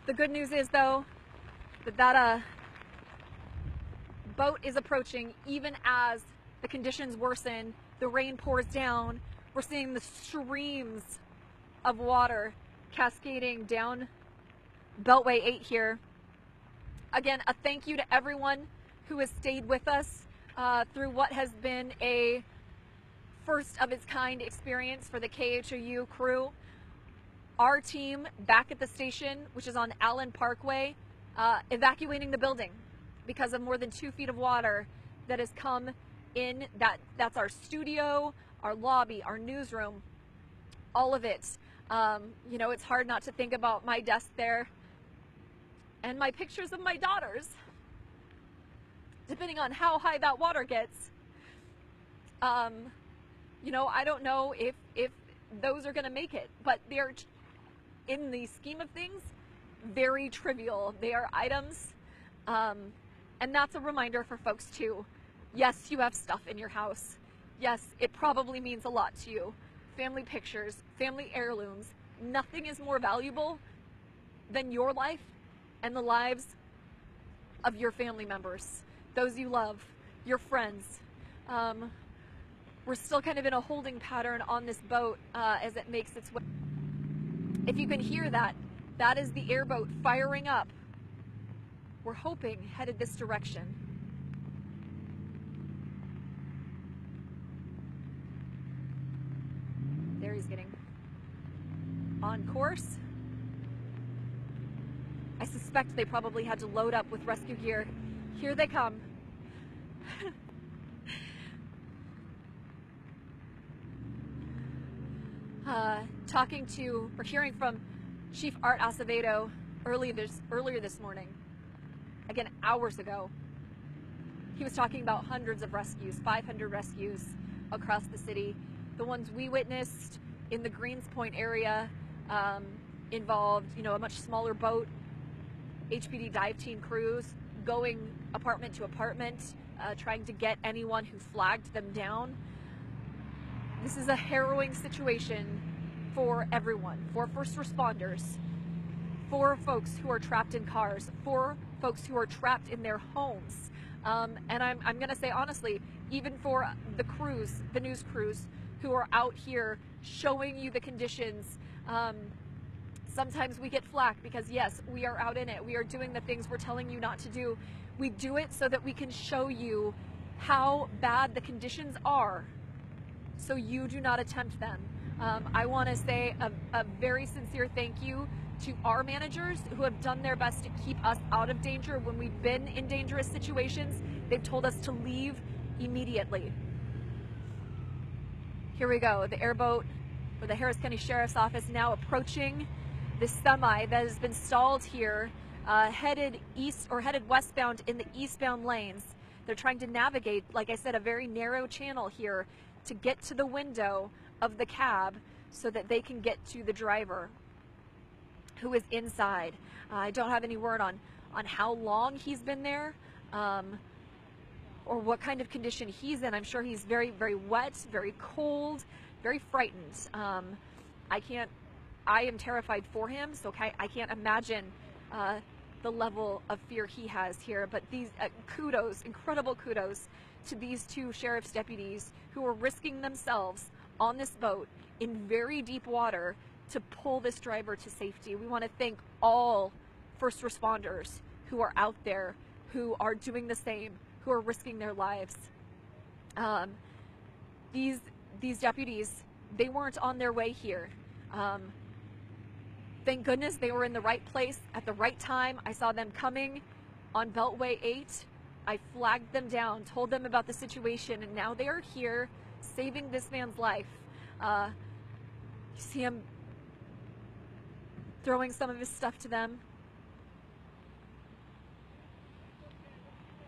The good news is, though, that boat is approaching even as the conditions worsen, the rain pours down. We're seeing the streams of water cascading down Beltway 8 here. Again, a thank you to everyone who has stayed with us through what has been a first of its kind experience for the KHOU crew. Our team back at the station, which is on Allen Parkway, evacuating the building because of more than 2 feet of water that has come in. That's our studio, our lobby, our newsroom, all of it. You know, it's hard not to think about my desk there and my pictures of my daughters, depending on how high that water gets. You know, I don't know if those are going to make it, but they're, in the scheme of things, very trivial. They are items, and that's a reminder for folks too. Yes, you have stuff in your house. Yes, it probably means a lot to you. Family pictures, family heirlooms. Nothing is more valuable than your life and the lives of your family members, those you love, your friends. We're still kind of in a holding pattern on this boat as it makes its way. If you can hear that, that is the airboat firing up. We're hoping headed this direction. There he's getting on course. I suspect they probably had to load up with rescue gear. Here they come. Talking to, or hearing from Chief Art Acevedo earlier this morning, again hours ago. He was talking about hundreds of rescues, 500 rescues across the city. The ones we witnessed in the Greens Point area involved, you know, a much smaller boat, HPD dive team crews going apartment to apartment, trying to get anyone who flagged them down. This is a harrowing situation for everyone, for first responders, for folks who are trapped in cars, for folks who are trapped in their homes. And I'm going to say honestly, even for the crews, the news crews who are out here showing you the conditions, sometimes we get flack because yes, we are out in it. We are doing the things we're telling you not to do. We do it so that we can show you how bad the conditions are, so you do not attempt them. I want to say a very sincere thank you to our managers who have done their best to keep us out of danger when we've been in dangerous situations. They've told us to leave immediately. Here we go, the airboat for the Harris County Sheriff's Office now approaching the semi that has been stalled here, headed east or headed westbound in the eastbound lanes. They're trying to navigate, like I said, a very narrow channel here to get to the window of the cab so that they can get to the driver who is inside. I don't have any word on how long he's been there or what kind of condition he's in. I'm sure he's very, very wet, very cold, very frightened. I am terrified for him, so I can't imagine the level of fear he has here. But these kudos, incredible kudos to these two sheriff's deputies who are risking themselves on this boat in very deep water to pull this driver to safety. We want to thank all first responders who are out there, who are doing the same, who are risking their lives. These deputies, they weren't on their way here. Thank goodness they were in the right place at the right time. I saw them coming on Beltway 8. I flagged them down, told them about the situation, and now they are here saving this man's life. You see him throwing some of his stuff to them.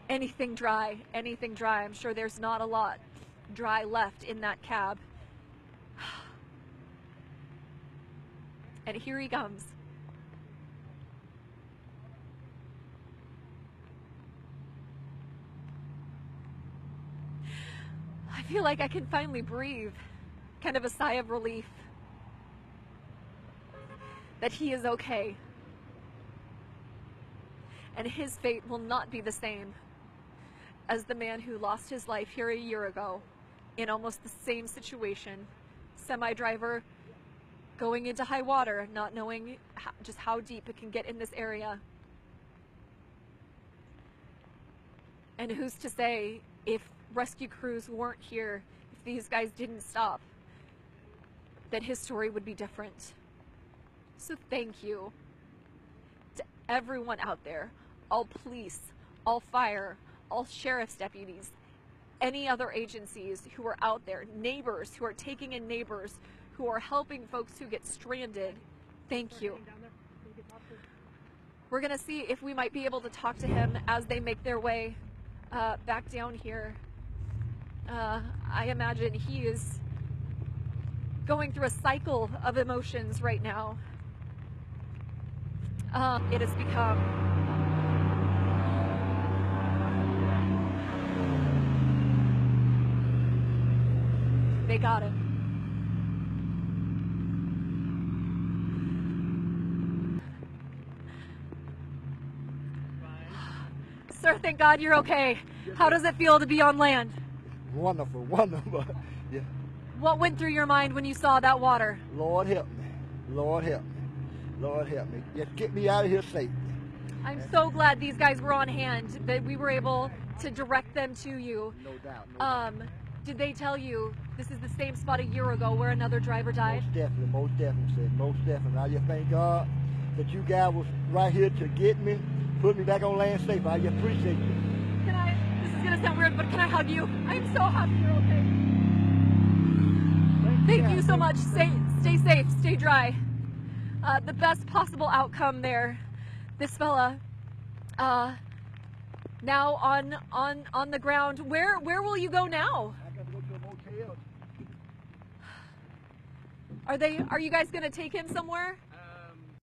Anything dry, anything dry. I'm sure there's not a lot dry left in that cab. And here he comes. I feel like I can finally breathe. Kind of a sigh of relief that he is okay. and his fate will not be the same as the man who lost his life here a year ago in almost the same situation. Semi-driver going into high water, not knowing just how deep it can get in this area. And who's to say, if rescue crews weren't here, if these guys didn't stop, that his story would be different. So thank you to everyone out there, all police, all fire, all sheriff's deputies, any other agencies who are out there, neighbors who are taking in neighbors, who are helping folks who get stranded. Thank you. We're gonna see if we might be able to talk to him as they make their way back down here. I imagine he is going through a cycle of emotions right now. It has become they got him. Sir, thank God you're okay. How does it feel to be on land? Wonderful, wonderful. Yeah. What went through your mind when you saw that water? Lord help me. Lord help me. Lord help me. Just get me out of here safe. I'm so glad these guys were on hand, that we were able to direct them to you. No doubt. No doubt. Did they tell you this is the same spot a year ago where another driver died? Most definitely, said, most definitely. I just thank God that you guys was right here to get me, put me back on land safe. I just appreciate you. This is gonna sound weird, but can I hug you? I'm so happy you're okay. Thank you so much. Stay safe, stay dry. The best possible outcome there. This fella, now on the ground. Where will you go now? I got to go to a motel. Are you guys gonna take him somewhere?